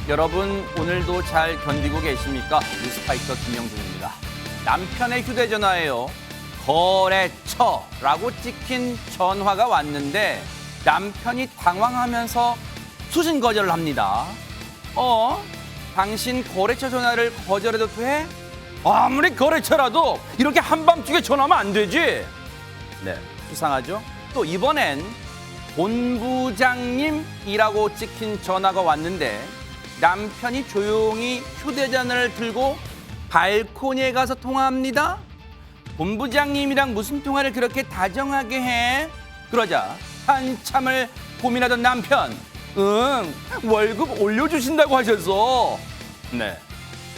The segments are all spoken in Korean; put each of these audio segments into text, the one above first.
여러분 오늘도 잘 견디고 계십니까? 뉴스파이터 김영준입니다. 남편의 휴대전화에요. 거래처라고 찍힌 전화가 왔는데 남편이 당황하면서 수신 거절을 합니다. 당신 거래처 전화를 거절해도 돼? 아무리 거래처라도 이렇게 한밤중에 전화하면 안 되지. 네, 수상하죠? 또 이번엔 본부장님이라고 찍힌 전화가 왔는데 남편이 조용히 휴대전화를 들고 발코니에 가서 통화합니다. 본부장님이랑 무슨 통화를 그렇게 다정하게 해? 그러자 한참을 고민하던 남편, 월급 올려주신다고 하셔서 네,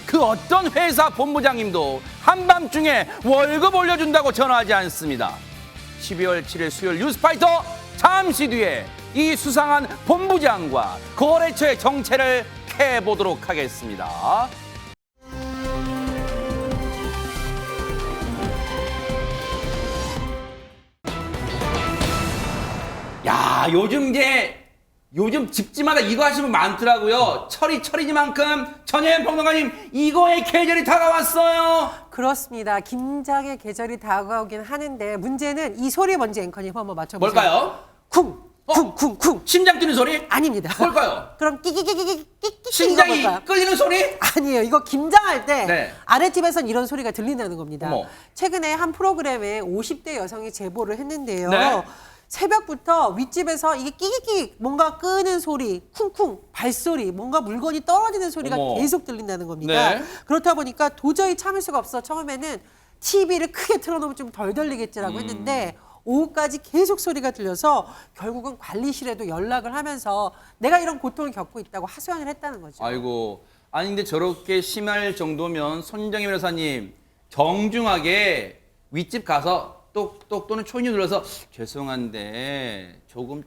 그 어떤 회사 본부장님도 한밤중에 월급 올려준다고 전화하지 않습니다. 12월 7일 수요일 뉴스파이터, 잠시 뒤에 이 수상한 본부장과 거래처의 정체를 캐보도록 하겠습니다. 야, 요즘 집집마다 이거 하시는 분 많더라고요. 철이니만큼 전혜연 평론가님, 이거의 계절이 다가왔어요. 그렇습니다. 김장의 계절이 다가오긴 하는데 문제는 이 소리 먼저 앵커님 한번 맞춰보세요. 뭘까요? 쿵! 쿵쿵쿵. 심장 뛰는 소리? 아닙니다. 뭘까요? 그럼 끼끼끼끼끼끼 심장이 끌리는 소리? 아니에요. 이거 김장할 때 네. 아랫집에선 이런 소리가 들린다는 겁니다. 어머. 최근에 한 프로그램에 50대 여성이 제보를 했는데요. 네. 새벽부터 윗집에서 이게 끼끼끼 뭔가 끄는 소리, 쿵쿵 발소리, 뭔가 물건이 떨어지는 소리가 어머. 계속 들린다는 겁니다. 네. 그렇다 보니까 도저히 참을 수가 없어 처음에는 TV를 크게 틀어놓으면 좀 덜 들리겠지라고 했는데 오후까지 계속 소리가 들려서 결국은 관리실에도 연락을 하면서 내가 이런 고통을 겪고 있다고 하소연을 했다는 거죠. 아이고, 아니 근데 저렇게 심할 정도면 손정희 변호사님 정중하게 윗집 가서 똑똑 또는 초인이 눌러서 죄송한데 조금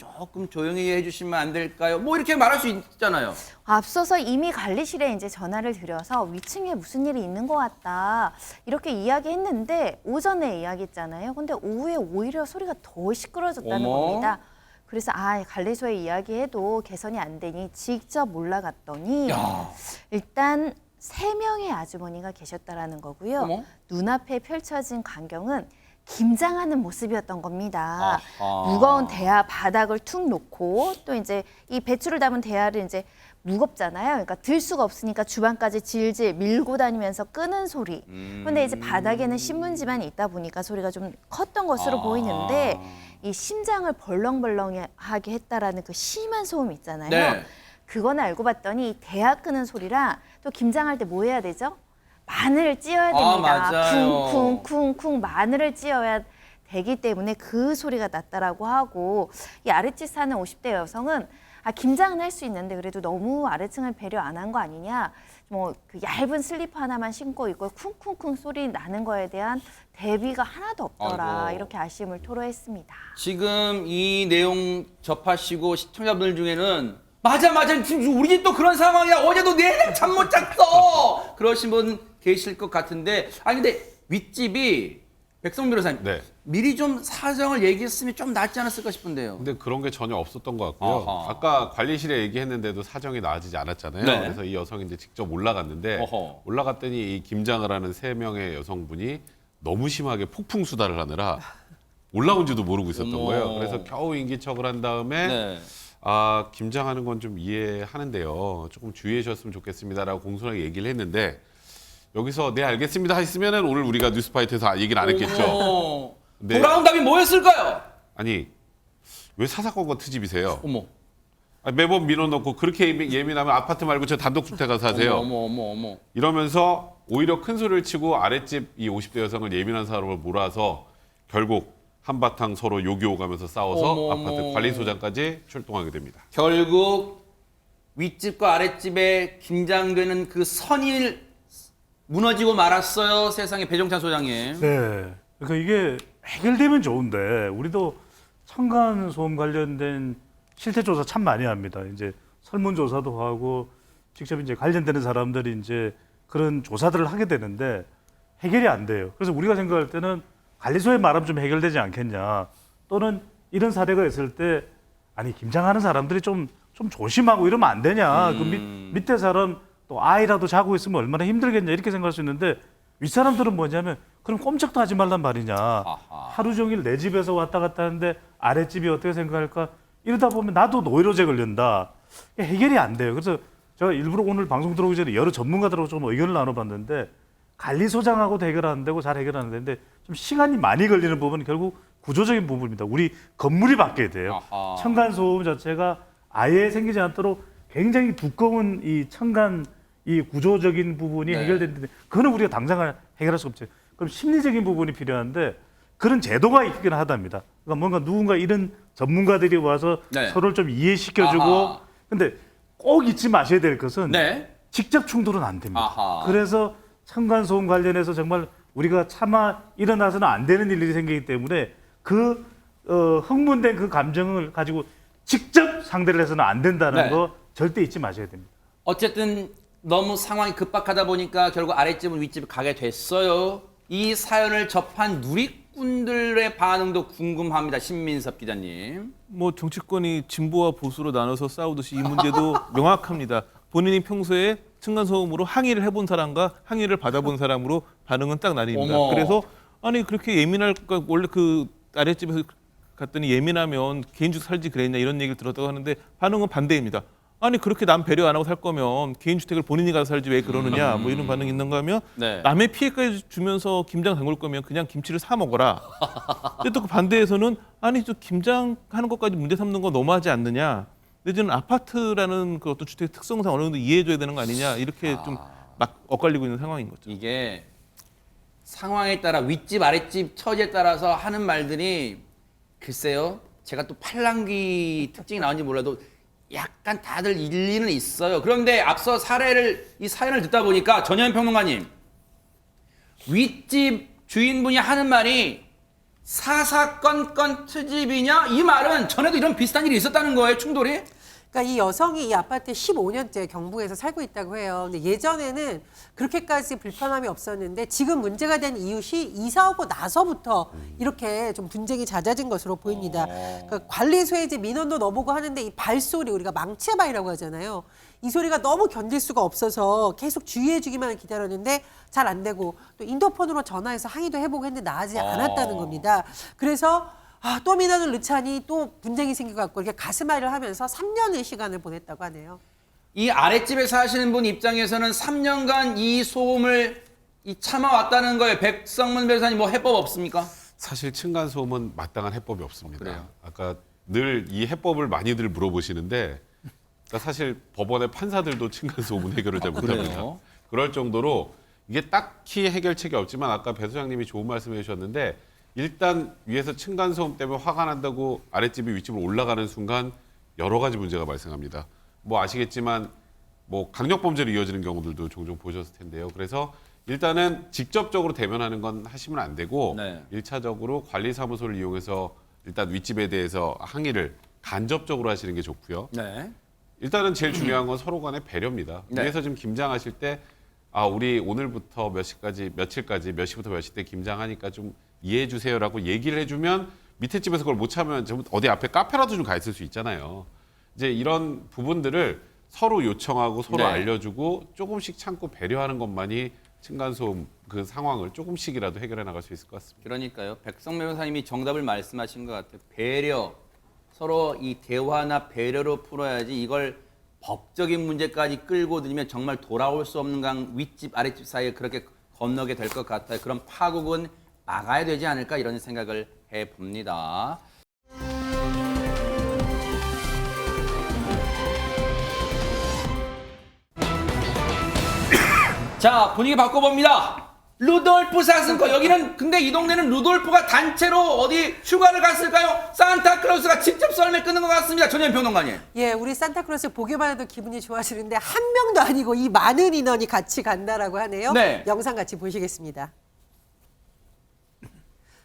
조용히 해주시면 안 될까요? 뭐 이렇게 말할 수 있잖아요. 앞서서 이미 관리실에 이제 전화를 드려서 위층에 무슨 일이 있는 것 같다 이렇게 이야기했는데 오전에 이야기했잖아요. 근데 오후에 오히려 소리가 더 시끄러졌다는 어머. 겁니다. 그래서 관리소에 이야기해도 개선이 안 되니 직접 올라갔더니 야. 일단 3명의 아주머니가 계셨다라는 거고요. 어머. 눈앞에 펼쳐진 광경은 김장하는 모습이었던 겁니다. 아하. 무거운 대야 바닥을 툭 놓고 또 이제 이 배추를 담은 대야를 이제 무겁잖아요. 그러니까 들 수가 없으니까 주방까지 질질 밀고 다니면서 끄는 소리. 근데 이제 바닥에는 신문지만 있다 보니까 소리가 좀 컸던 것으로 보이는데 이 심장을 벌렁벌렁하게 했다라는 그 심한 소음 있잖아요. 네. 그거는 알고 봤더니 대야 끄는 소리랑 또 김장할 때 뭐 해야 되죠? 마늘을 찧어야 됩니다. 맞아요. 쿵쿵쿵쿵 마늘을 찧어야 되기 때문에 그 소리가 났다라고 하고 이 아랫집 사는 50대 여성은 김장은 할 수 있는데 그래도 너무 아래층을 배려 안 한 거 아니냐. 뭐 그 얇은 슬리퍼 하나만 신고 있고 쿵쿵쿵 소리 나는 거에 대한 대비가 하나도 없더라. 아이고. 이렇게 아쉬움을 토로했습니다. 지금 이 내용 접하시고 시청자분들 중에는 맞아 지금 우리 집도 그런 상황이야. 어제도 내내 잠 못 잤어. 그러신 분 계실 것 같은데 근데 윗집이 백성 변호사님 네. 미리 좀 사정을 얘기했으면 좀 낫지 않았을까 싶은데요. 근데 그런 게 전혀 없었던 것 같고요. 아하. 아까 관리실에 얘기했는데도 사정이 나아지지 않았잖아요. 네. 그래서 이 여성이 이제 직접 올라갔는데 어허. 올라갔더니 이 김장을 하는 3명의 여성분이 너무 심하게 폭풍 수다를 하느라 올라온지도 모르고 있었던 어머. 거예요. 그래서 겨우 인기척을 한 다음에 네. 김장하는 건 좀 이해하는데요. 조금 주의하셨으면 좋겠습니다라고 공손하게 얘기를 했는데 여기서 네 알겠습니다 했으면은 오늘 우리가 뉴스파이트에서 얘기를 안 했겠죠. 어머. 네. 돌아온 답이 뭐였을까요? 아니 왜 사사건건 트집이세요? 어머. 매번 밀어넣고 그렇게 예민하면 아파트 말고 저 단독주택 가서 사세요. 어머. 이러면서 오히려 큰 소리를 치고 아랫집 이 50대 여성을 예민한 사람을 몰아서 결국 한바탕 서로 욕이 오가면서 싸워서 어머. 아파트 관리소장까지 출동하게 됩니다. 결국 윗집과 아랫집에 긴장되는 그 선이 무너지고 말았어요. 세상에 배종찬 소장님. 네. 그러니까 이게 해결되면 좋은데 우리도 층간 소음 관련된 실태 조사 참 많이 합니다. 이제 설문 조사도 하고 직접 이제 관련되는 사람들이 이제 그런 조사들을 하게 되는데 해결이 안 돼요. 그래서 우리가 생각할 때는 관리소에 말하면 좀 해결되지 않겠냐. 또는 이런 사례가 있을 때 아니 김장하는 사람들이 좀 좀 조심하고 이러면 안 되냐. 그 밑에 사람 또 아이라도 자고 있으면 얼마나 힘들겠냐 이렇게 생각할 수 있는데 윗사람들은 뭐냐면 그럼 꼼짝도 하지 말란 말이냐. 하루 종일 내 집에서 왔다 갔다 하는데 아랫집이 어떻게 생각할까. 이러다 보면 나도 노이로제 걸린다. 해결이 안 돼요. 그래서 제가 일부러 오늘 방송 들어오기 전에 여러 전문가들하고 좀 의견을 나눠봤는데 관리소장하고도 해결 안 되고 잘 해결 안 되는데 좀 시간이 많이 걸리는 부분은 결국 구조적인 부분입니다. 우리 건물이 바뀌어야 돼요. 아하. 층간소음 자체가 아예 생기지 않도록 굉장히 두꺼운 이 층간 이 구조적인 부분이 네. 해결되는데 그거는 우리가 당장 해결할 수 없죠. 그럼 심리적인 부분이 필요한데 그런 제도가 있긴 하답니다. 그러니까 뭔가 누군가 이런 전문가들이 와서 네. 서로를 좀 이해시켜주고 아하. 근데 꼭 잊지 마셔야 될 것은 네. 직접 충돌은 안 됩니다. 아하. 그래서 층간소음 관련해서 정말 우리가 차마 일어나서는 안 되는 일들이 생기기 때문에 그 흥분된 그 감정을 가지고 직접 상대를 해서는 안 된다는 네. 거 절대 잊지 마셔야 됩니다. 어쨌든 너무 상황이 급박하다 보니까 결국 아랫집은 윗집을 가게 됐어요. 이 사연을 접한 누리꾼들의 반응도 궁금합니다. 신민섭 기자님. 뭐 정치권이 진보와 보수로 나눠서 싸우듯이 이 문제도 명확합니다. 본인이 평소에 층간소음으로 항의를 해본 사람과 항의를 받아본 사람으로 반응은 딱 나뉩니다. 어머. 그래서 아니 그렇게 예민할까 원래 그 아랫집에서 갔더니 예민하면 개인주택 살지 그랬냐 이런 얘기를 들었다고 하는데 반응은 반대입니다. 아니 그렇게 남 배려 안 하고 살 거면 개인주택을 본인이 가서 살지 왜 그러느냐 뭐 이런 반응이 있는가 하면 네. 남의 피해까지 주면서 김장 담글 거면 그냥 김치를 사 먹어라. 근데 또 그 반대에서는 아니 저 김장 하는 것까지 문제 삼는 거 너무하지 않느냐. 내지는 아파트라는 그 어떤 주택의 특성상 어느 정도 이해해줘야 되는 거 아니냐 이렇게 좀 막 엇갈리고 있는 상황인 거죠. 이게 상황에 따라 윗집 아랫집 처지에 따라서 하는 말들이 글쎄요. 제가 또 팔랑귀 특징이 나온지 몰라도 약간 다들 일리는 있어요. 그런데 앞서 이 사연을 듣다 보니까 전현 평론가님, 윗집 주인분이 하는 말이 사사건건 트집이냐? 이 말은 전에도 이런 비슷한 일이 있었다는 거예요, 충돌이? 그러니까 이 여성이 이 아파트에 15년째 경북에서 살고 있다고 해요. 근데 예전에는 그렇게까지 불편함이 없었는데 지금 문제가 된 이웃이 이사 오고 나서부터 이렇게 좀 분쟁이 잦아진 것으로 보입니다. 그러니까 관리소에 이제 민원도 넣어보고 하는데 이 발소리 우리가 망치바이라고 하잖아요. 이 소리가 너무 견딜 수가 없어서 계속 주의해주기만 기다렸는데 잘 안 되고 또 인터폰으로 전화해서 항의도 해보고 했는데 나아지지 않았다는 겁니다. 그래서 또 민원을 넣자니 또 분쟁이 생기고 갖고 이렇게 가슴앓이를 하면서 3년의 시간을 보냈다고 하네요. 이 아랫집에 사시는 분 입장에서는 3년간 이 소음을 참아왔다는 거예요. 백성문 변호사님 뭐 해법 없습니까? 사실 층간소음은 마땅한 해법이 없습니다. 그래요? 아까 늘 이 해법을 많이들 물어보시는데 그러니까 사실 법원의 판사들도 층간소음은 해결을 잘 못합니다. 그래요? 그럴 정도로 이게 딱히 해결책이 없지만 아까 배 소장님이 좋은 말씀해 주셨는데 일단 위에서 층간소음 때문에 화가 난다고 아랫집이 윗집으로 올라가는 순간 여러 가지 문제가 발생합니다. 뭐 아시겠지만 뭐 강력범죄로 이어지는 경우들도 종종 보셨을 텐데요. 그래서 일단은 직접적으로 대면하는 건 하시면 안 되고 네. 1차적으로 관리사무소를 이용해서 일단 윗집에 대해서 항의를 간접적으로 하시는 게 좋고요. 네. 일단은 제일 중요한 건 서로 간의 배려입니다. 네. 위에서 지금 김장하실 때 우리 오늘부터 몇 시까지 며칠까지 몇 시부터 몇 시 때 김장하니까 좀 이해해 주세요라고 얘기를 해주면 밑에 집에서 그걸 못 참으면 좀 어디 앞에 카페라도 좀 가 있을 수 있잖아요. 이제 이런 부분들을 서로 요청하고 서로 네. 알려주고 조금씩 참고 배려하는 것만이 층간소음 그 상황을 조금씩이라도 해결해 나갈 수 있을 것 같습니다. 그러니까요. 백성 변호사님이 정답을 말씀하신 것 같아요. 배려. 서로 이 대화나 배려로 풀어야지 이걸 법적인 문제까지 끌고 들이면 정말 돌아올 수 없는 강 윗집 아랫집 사이에 그렇게 건너게 될 것 같아요. 그런 파국은 막아야 되지 않을까 이런 생각을 해봅니다. 자, 분위기 바꿔봅니다. 루돌프 사슴코. 여기는 근데 이 동네는 루돌프가 단체로 어디 휴가를 갔을까요? 산타클로스가 직접 썰매 끄는 것 같습니다. 전현 평론가님. 예, 우리 산타클로스 보기만 해도 기분이 좋아지는데 한 명도 아니고 이 많은 인원이 같이 간다라고 하네요. 네. 영상 같이 보시겠습니다.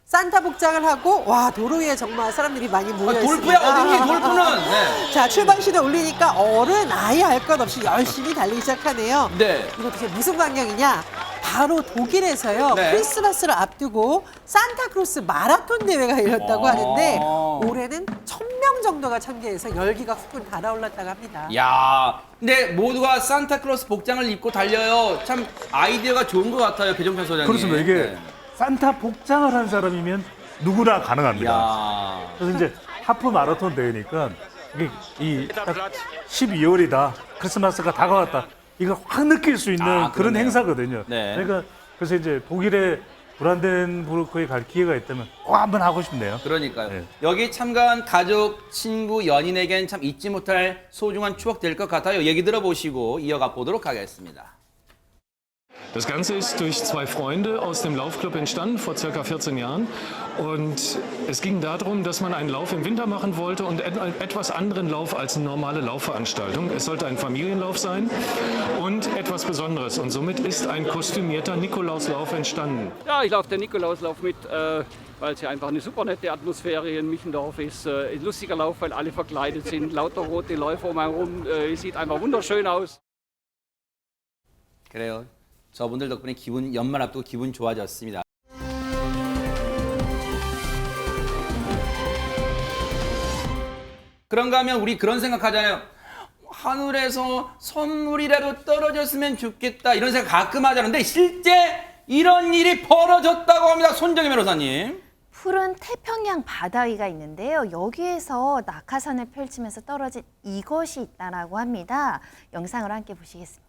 산타 복장을 하고 와 도로 위에 정말 사람들이 많이 모여 있습니다. 돌프야 어딨니? 돌프는. 네. 자 출발 신호 울리니까 어른 아이 할 것 없이 열심히 달리기 시작하네요. 네. 이거 도대체 무슨 광경이냐? 바로 독일에서요. 네. 크리스마스를 앞두고 산타크로스 마라톤 대회가 열렸다고 하는데 아. 올해는 1000명 1000명 정도가 참가해서 열기가 후끈 달아올랐다고 합니다. 야, 근데 모두가 산타클로스 복장을 입고 달려요. 참 아이디어가 좋은 것 같아요, 배종찬 소장님. 그렇습니다. 이게 네. 산타 복장을 한 사람이면 누구나 가능합니다. 야, 그래서 이제 하프 마라톤 대회니까 이게 이딱 12월이다, 크리스마스가 다가왔다, 이걸 확 느낄 수 있는 그런 그러네요. 행사거든요. 네. 그러니까 그래서 이제 독일의 브란덴부르크에 갈 기회가 있다면 꼭 한번 하고 싶네요. 그러니까요. 네. 여기 참가한 가족, 친구, 연인에겐 참 잊지 못할 소중한 추억 될 것 같아요. 얘기 들어보시고 이어가 보도록 하겠습니다. Das Ganze ist durch zwei Freunde aus dem Laufclub entstanden vor circa 14 Jahren. Und es ging darum, dass man einen Lauf im Winter machen wollte und einen etwas anderen Lauf als eine normale Laufveranstaltung. Es sollte ein Familienlauf sein und etwas Besonderes. Und somit ist ein kostümierter Nikolauslauf entstanden. Ja, ich laufe den Nikolauslauf mit, weil es ja einfach eine super nette Atmosphäre hier in Michendorf ist. Ein lustiger Lauf, weil alle verkleidet sind, lauter rote Läufer um einen herum. Sieht einfach wunderschön aus. 그래요. 저분들 덕분에 연말 앞두고 기분 좋아졌습니다. 그런가 하면 우리 그런 생각하잖아요. 하늘에서 선물이라도 떨어졌으면 좋겠다 이런 생각 가끔 하자는데 실제 이런 일이 벌어졌다고 합니다. 손정희 변호사님. 푸른 태평양 바다 위가 있는데요. 여기에서 낙하산을 펼치면서 떨어진 이것이 있다라고 합니다. 영상으로 함께 보시겠습니다.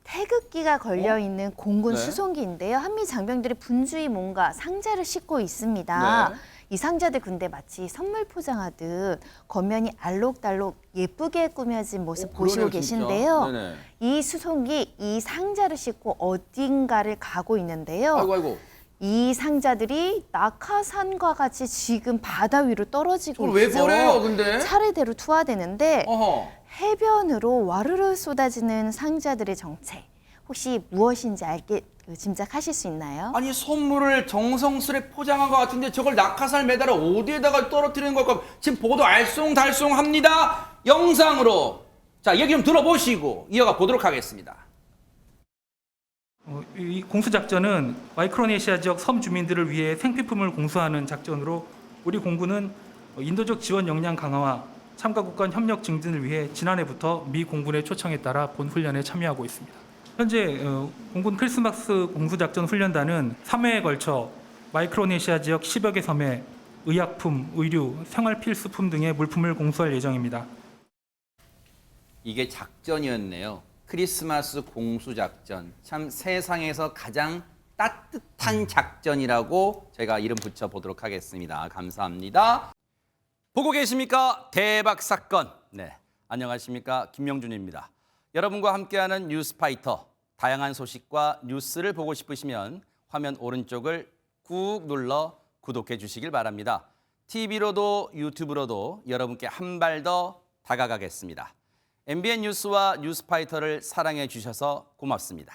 태극기가 걸려 있는 공군 네. 수송기인데요. 한미 장병들이 분주히 뭔가 상자를 싣고 있습니다. 네. 이 상자들 근데 마치 선물 포장하듯 겉면이 알록달록 예쁘게 꾸며진 모습 보시고 그러네요, 진짜. 계신데요. 네네. 이 수송기 이 상자를 싣고 어딘가를 가고 있는데요. 아이고. 이 상자들이 낙하산과 같이 지금 바다 위로 떨어지고 저걸 왜 있죠. 버려요, 근데? 차례대로 투하되는데 어허. 해변으로 와르르 쏟아지는 상자들의 정체 혹시 무엇인지 짐작하실 수 있나요? 아니 선물을 정성스레 포장한 것 같은데 저걸 낙하산 매달아 어디에다가 떨어뜨리는 걸까? 지금 보도 알쏭달쏭합니다. 영상으로. 자, 얘기 좀 들어보시고 이어가 보도록 하겠습니다. 이 공수작전은 마이크로네시아 지역 섬 주민들을 위해 생필품을 공수하는 작전으로 우리 공군은 인도적 지원 역량 강화와 참가국 간 협력 증진을 위해 지난해부터 미 공군의 초청에 따라 본 훈련에 참여하고 있습니다. 현재 공군 크리스마스 공수작전 훈련단은 3회에 걸쳐 마이크로네시아 지역 10여 개 섬에 의약품, 의류, 생활필수품 등의 물품을 공수할 예정입니다. 이게 작전이었네요. 크리스마스 공수작전. 참 세상에서 가장 따뜻한 작전이라고 제가 이름 붙여보도록 하겠습니다. 감사합니다. 보고 계십니까? 대박 사건. 네, 안녕하십니까? 김명준입니다. 여러분과 함께하는 뉴스파이터. 다양한 소식과 뉴스를 보고 싶으시면 화면 오른쪽을 꾹 눌러 구독해 주시길 바랍니다. TV로도 유튜브로도 여러분께 한 발 더 다가가겠습니다. MBN 뉴스와 뉴스파이터를 사랑해 주셔서 고맙습니다.